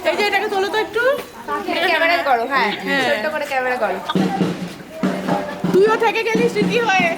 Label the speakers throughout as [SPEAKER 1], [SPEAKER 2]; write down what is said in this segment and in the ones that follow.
[SPEAKER 1] এই যে এটাকে তোলো তো একটু,
[SPEAKER 2] ক্যামেরা করো। হ্যাঁ, ছোট্ট করে ক্যামেরা করো।
[SPEAKER 1] তুইও থেকে গেলি স্মৃতি হয়ে।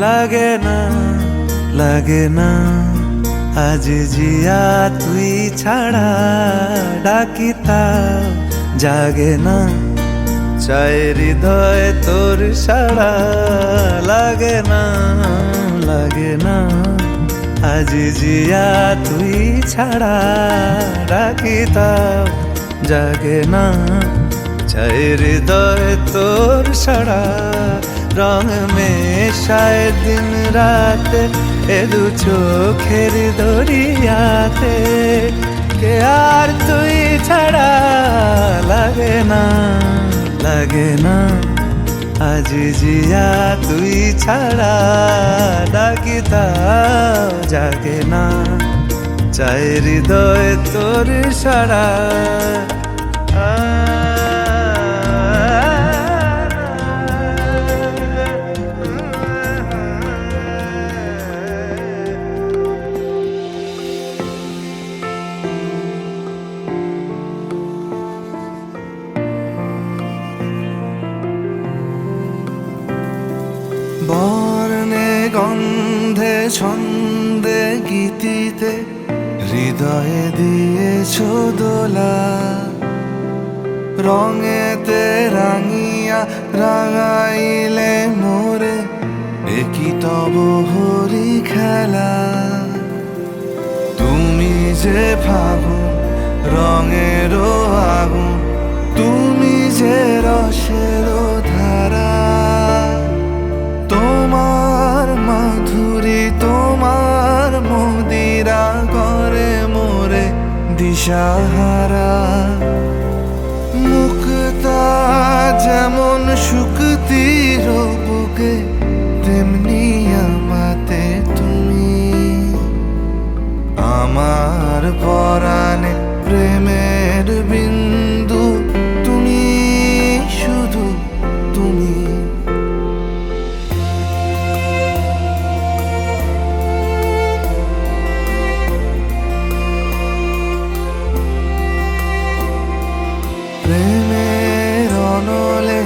[SPEAKER 3] লাগে না লাগে না আজ জিয়া তুই ছাড়া ডাকিতা জাগে না চাই হৃদয় তোর সাড়া লাগে না আজ জিয়া তুই ছাড়া ডাকিতা জাগে না চাই হৃদয় তোর সাড়া রং মেশায় দিন রাতে এ দু চোখের দরিয়াতে কে আর তুই ছাড়া লাগে না আজ জিয়া তুই ছাড়া ডাকিতা জাগে না চাই হৃদয় তোর সাড়া বর্ণে গন্ধে ছন্দে গীতিতে হৃদয়ে দিয়েছ দোলা রঙেতে রাঙিয়া রাঙাইলে মোরে একই তব হরি খেলা তুমি যে ফাগুন রঙেরও আগুন তুমি যে রসেরও ধারা তোমার মাধুরী তোমার মদিরা করে মোরে দিশাহারা মুক্তা যেমন শুকতির বুকে তেমনি আমাতে তুমি আমার পরাণে প্রেমের বিন্দু তুমি শুধু তুমি প্রেমের অনলে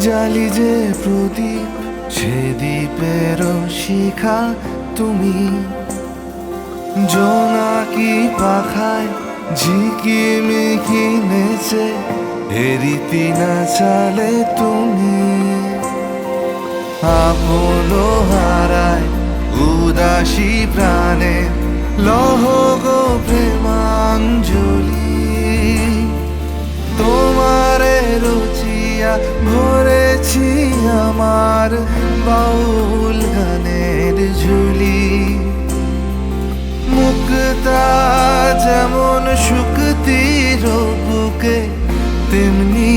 [SPEAKER 3] জালি যে প্রদীপ সে দ্বীপের শিখা তুমি জোনাকি পাখায় ঝিকিমিকি নেচে হেরিতি না চালে তুমি আপনো হারায় উদাসী প্রাণে লহ গো প্রেমাঞ্জলি তোমারে রচিয়া ভরেছি আমার বাউল গানের ঝুলি মুক্তা যেমন শুকতির বুকে তেমনি